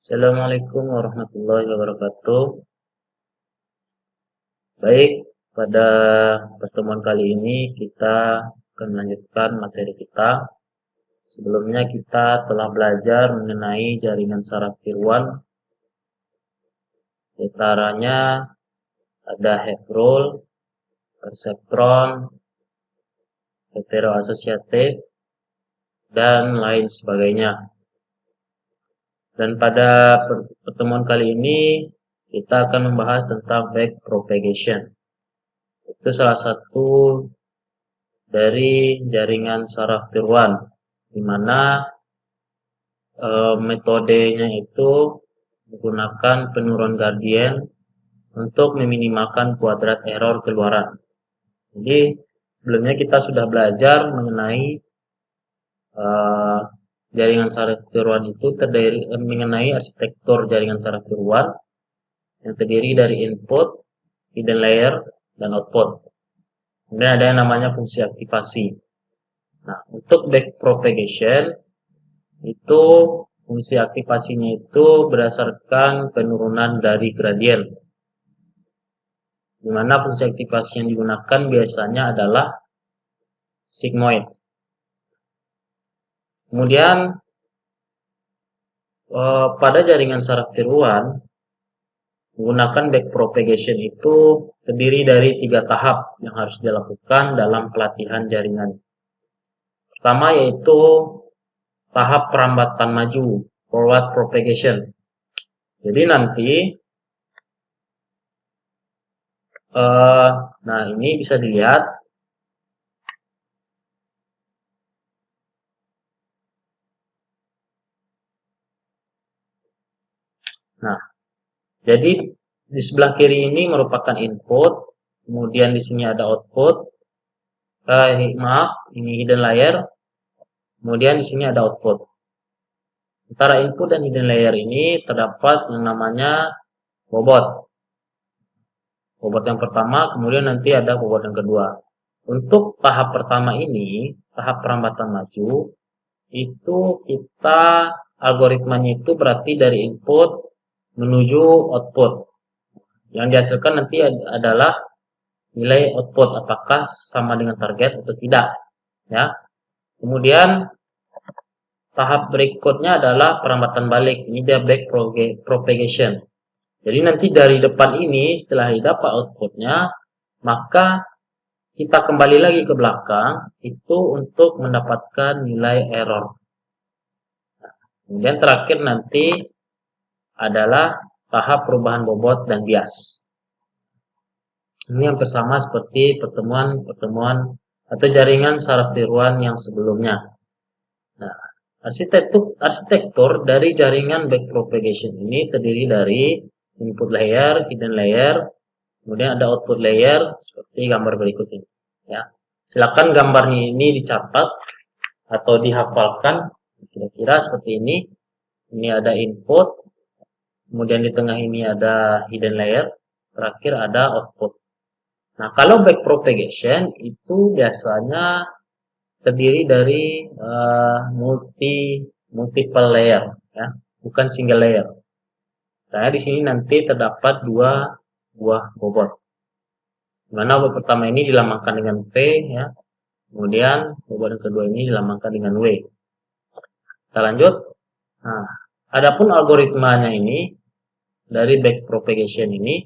Assalamualaikum warahmatullahi wabarakatuh. Baik, pada pertemuan kali ini kita akan melanjutkan materi kita. Sebelumnya kita telah belajar mengenai jaringan saraf tiruan. Di antaranya ada half rule, perseptron, heteroasosiatif, dan lain sebagainya. Dan pada pertemuan kali ini kita akan membahas tentang backpropagation. Itu salah satu dari jaringan saraf tiruan, di mana metodenya itu menggunakan penurun gradien untuk meminimalkan kuadrat error keluaran. Jadi sebelumnya kita sudah belajar mengenai jaringan saraf tiruan itu mengenai arsitektur jaringan saraf tiruan yang terdiri dari input, hidden layer, dan output. Kemudian ada yang namanya fungsi aktivasi. Nah, untuk backpropagation itu fungsi aktivasinya itu berdasarkan penurunan dari gradien. Di mana fungsi aktivasi yang digunakan biasanya adalah sigmoid. Kemudian pada jaringan saraf tiruan menggunakan backpropagation itu terdiri dari 3 tahap yang harus dilakukan dalam pelatihan jaringan. Pertama yaitu tahap perambatan maju, forward propagation. Jadi nanti, nah ini bisa dilihat. Nah, jadi di sebelah kiri ini merupakan input, kemudian di sini ada output. Ini hidden layer. Kemudian di sini ada output. Antara input dan hidden layer ini terdapat yang namanya bobot. Bobot yang pertama, kemudian nanti ada bobot yang kedua. Untuk tahap pertama ini, tahap perambatan maju, itu kita algoritmanya itu berarti dari input menuju output. Yang dihasilkan nanti adalah nilai output, apakah sama dengan target atau tidak. Ya. Kemudian tahap berikutnya adalah perambatan balik. Ini dia back propagation. Jadi nanti dari depan ini setelah didapat outputnya, maka kita kembali lagi ke belakang itu untuk mendapatkan nilai error. Kemudian terakhir nanti adalah tahap perubahan bobot dan bias. Ini hampir sama seperti pertemuan atau jaringan saraf tiruan yang sebelumnya. Nah, arsitektur dari jaringan backpropagation ini terdiri dari input layer, hidden layer, kemudian ada output layer seperti gambar berikut ini. Ya, silakan gambarnya ini dicatat atau dihafalkan kira-kira seperti ini. Ini ada input, kemudian di tengah ini ada hidden layer, terakhir ada output. Nah, kalau backpropagation itu biasanya terdiri dari multiple layer, ya, bukan single layer. Nah, di sini nanti terdapat 2 buah bobot. Dimana bobot pertama ini dilambangkan dengan V, ya. Kemudian bobot yang kedua ini dilambangkan dengan W. Kita lanjut. Nah, adapun algoritmanya ini dari backpropagation ini,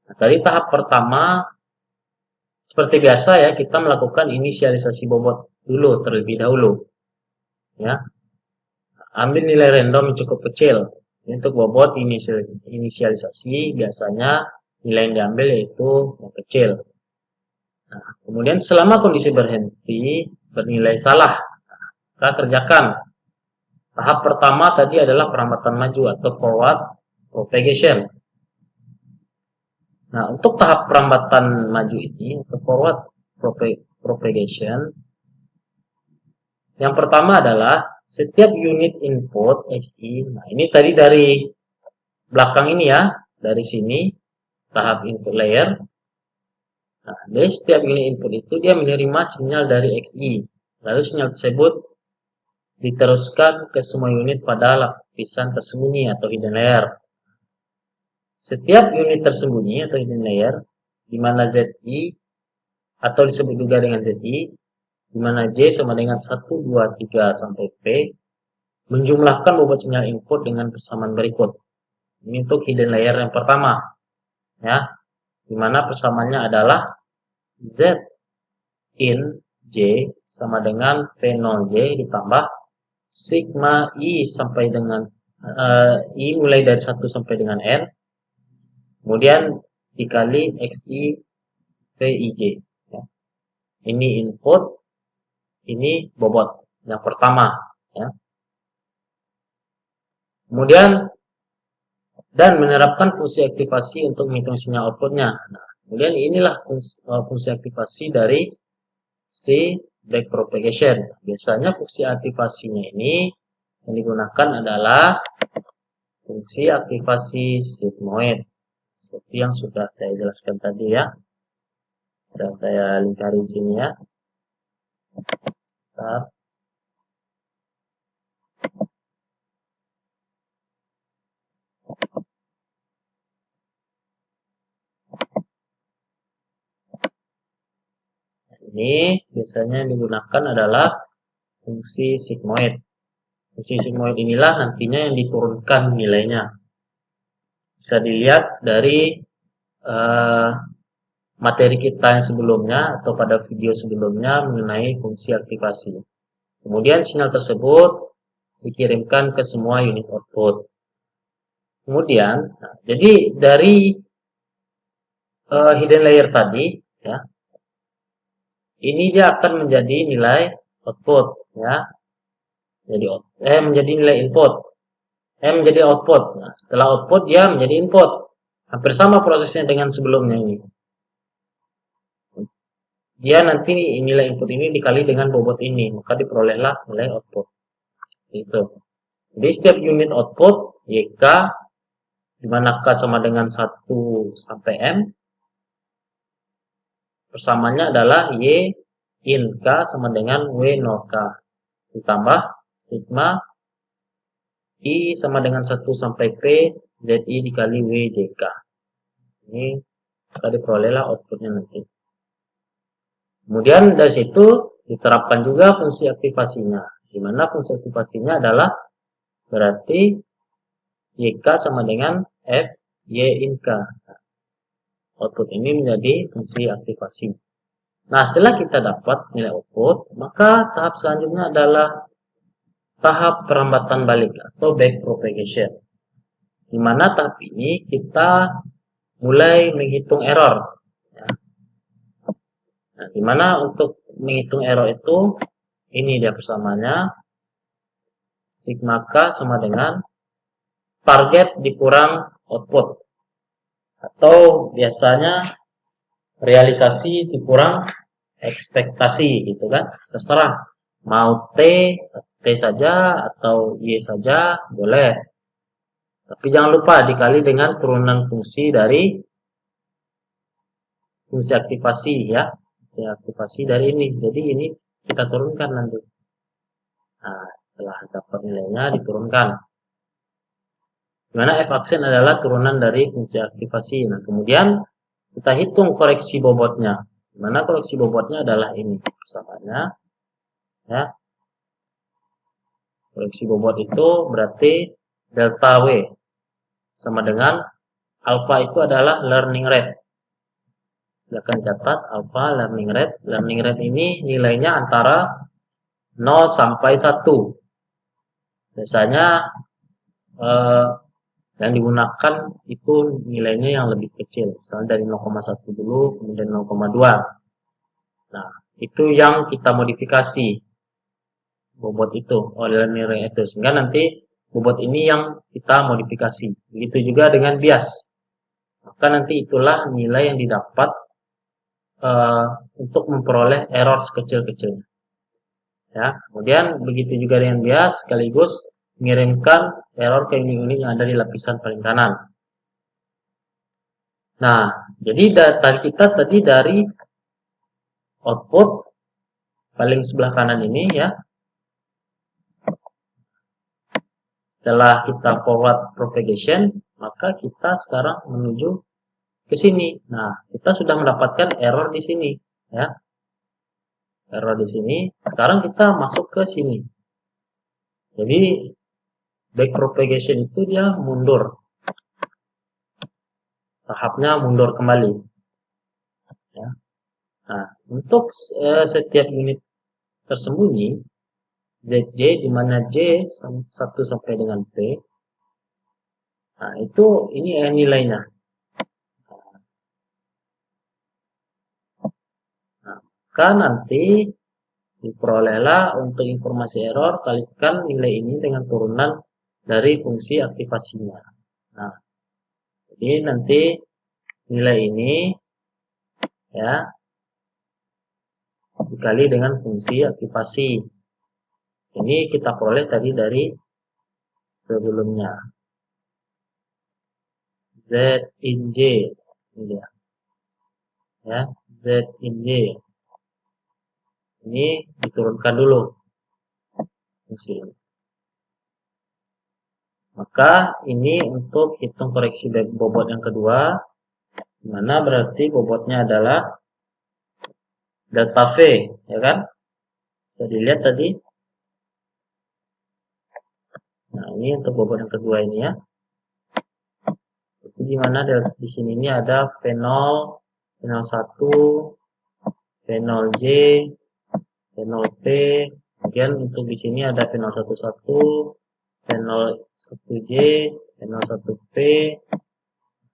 nah, dari tahap pertama seperti biasa ya, kita melakukan inisialisasi bobot dulu terlebih dahulu. Ya. Ambil nilai random yang cukup kecil. Untuk bobot inisialisasi biasanya nilai yang diambil yaitu yang kecil. Nah, kemudian selama kondisi berhenti bernilai salah, kita kerjakan. Tahap pertama tadi adalah perambatan maju atau forward propagation. Nah, untuk tahap perambatan maju ini atau forward propagation, yang pertama adalah setiap unit input XI. Nah, ini tadi dari belakang ini ya, dari sini tahap input layer. Nah, dari setiap unit input itu dia menerima sinyal dari XI. Lalu sinyal tersebut diteruskan ke semua unit pada lapisan tersembunyi atau hidden layer. Setiap unit tersembunyi atau hidden layer, di mana ZI atau disebut juga dengan ZI, di mana J sama dengan 1, 2, 3 sampai P, menjumlahkan bobot sinyal input dengan persamaan berikut. Ini untuk hidden layer yang pertama, ya, di mana persamaannya adalah Z in J sama dengan V0J ditambah sigma I sampai dengan I mulai dari 1 sampai dengan N, kemudian dikali XI VIJ. Ya. Ini input, ini bobot yang pertama. Ya. Kemudian dan menerapkan fungsi aktivasi untuk menghitung sinyal outputnya. Nah, kemudian inilah fungsi aktivasi dari si backpropagation. Biasanya fungsi aktivasinya ini yang digunakan adalah fungsi aktivasi sigmoid, seperti yang sudah saya jelaskan tadi ya. Bisa saya lingkari di sini ya. Bentar. Ini biasanya yang digunakan adalah fungsi sigmoid. Fungsi sigmoid inilah nantinya yang diturunkan nilainya. Bisa dilihat dari materi kita yang sebelumnya atau pada video sebelumnya mengenai fungsi aktivasi. Kemudian sinyal tersebut dikirimkan ke semua unit output. Kemudian, jadi dari hidden layer tadi, ya, ini dia akan menjadi nilai output, ya. Jadi menjadi nilai input, menjadi output. Nah, setelah output dia menjadi input. Hampir sama prosesnya dengan sebelumnya ini. Dia nanti nilai input ini dikali dengan bobot ini, maka diperolehlah nilai output. Itu. Jadi setiap unit output YK, di mana K sama dengan 1 sampai M, persamaannya adalah Y in K sama dengan W0K, ditambah sigma I sama dengan 1 sampai P, ZI dikali WJK. Ini maka diperolehlah outputnya nanti. Kemudian dari situ diterapkan juga fungsi aktivasinya, di mana fungsi aktivasinya adalah berarti YK sama dengan F Y in K. Output ini menjadi fungsi aktivasi. Nah, setelah kita dapat nilai output, maka tahap selanjutnya adalah tahap perambatan balik atau backpropagation. Di mana tahap ini kita mulai menghitung error. Ya. Nah, di mana untuk menghitung error itu, ini dia persamaannya, sigma K sama dengan target dikurang output. Atau biasanya realisasi dikurang ekspektasi gitu kan, terserah mau T saja atau Y saja boleh, tapi jangan lupa dikali dengan turunan fungsi dari fungsi aktivasi ya, aktivasi dari ini. Jadi ini kita turunkan nanti. Nah, setelah dapat nilainya diturunkan. Dimana F aksen adalah turunan dari fungsi aktivasi. Nah, kemudian kita hitung koreksi bobotnya. Dimana koreksi bobotnya adalah ini persamaannya. Ya. Koreksi bobot itu berarti delta W sama dengan alpha itu adalah learning rate. Silakan catat alpha learning rate. Learning rate ini nilainya antara 0 sampai 1. Biasanya yang digunakan itu nilainya yang lebih kecil, misalnya dari 0,1 dulu, kemudian 0,2. Nah, itu yang kita modifikasi bobot itu oleh nilai itu, sehingga nanti bobot ini yang kita modifikasi. Begitu juga dengan bias, maka nanti itulah nilai yang didapat untuk memperoleh error sekecil-kecilnya. Ya, kemudian begitu juga dengan bias, sekaligus mengirimkan error ke unit-unit yang ada di lapisan paling kanan. Nah, jadi data kita tadi dari output paling sebelah kanan ini ya, setelah kita forward propagation, maka kita sekarang menuju ke sini. Nah, kita sudah mendapatkan error di sini, ya. Error di sini. Sekarang kita masuk ke sini. Jadi back propagation itu dia mundur. Tahapnya mundur kembali. Ya. Nah, untuk setiap unit tersembunyi, ZJ di mana J 1 sampai dengan P. Nah, itu ini nilainya. Nah, maka nanti diperolehlah untuk informasi error kalikan nilai ini dengan turunan dari fungsi aktivasinya. Nah, jadi nanti nilai ini ya dikali dengan fungsi aktivasi. Ini kita peroleh tadi dari sebelumnya. Z in J ini dia. Ya, Z in J. Ini diturunkan dulu fungsi ini. Maka ini untuk hitung koreksi bobot yang kedua, di mana berarti bobotnya adalah delta V, ya kan? Bisa dilihat tadi. Nah, ini untuk bobot yang kedua ini ya. Jadi di mana di sini ini ada V0, V01, V0J, V0P. Kemudian untuk di sini ada V011, V01J, V01P,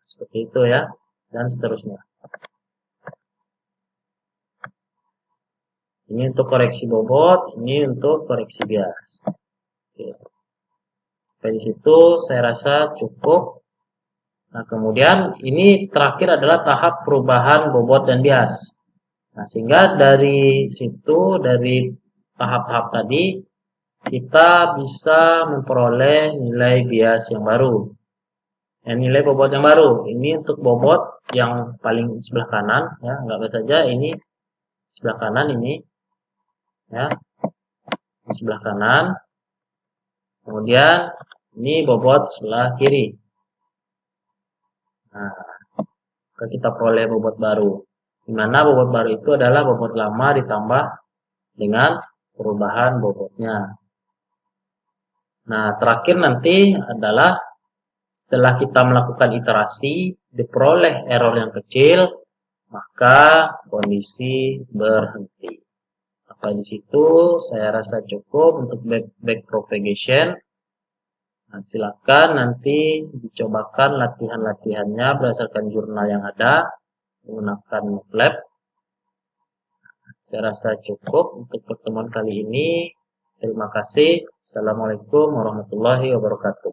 seperti itu ya, dan seterusnya. Ini untuk koreksi bobot, ini untuk koreksi bias. Oke. Sampai di situ saya rasa cukup. Nah, kemudian ini terakhir adalah tahap perubahan bobot dan bias. Nah, sehingga dari situ, dari tahap-tahap tadi, kita bisa memperoleh nilai bias yang baru. Nilai bobot yang baru. Ini untuk bobot yang paling sebelah kanan, ya, anggap saja ini sebelah kanan ini, ya, di sebelah kanan. Kemudian ini bobot sebelah kiri. Nah, kita peroleh bobot baru. Di mana bobot baru itu adalah bobot lama ditambah dengan perubahan bobotnya. Nah, terakhir nanti adalah setelah kita melakukan iterasi, diperoleh error yang kecil, maka kondisi berhenti. Sampai di situ saya rasa cukup untuk back propagation. Nah, silakan nanti dicobakan latihan-latihannya berdasarkan jurnal yang ada menggunakan MATLAB. Saya rasa cukup untuk pertemuan kali ini. Terima kasih. Assalamualaikum warahmatullahi wabarakatuh.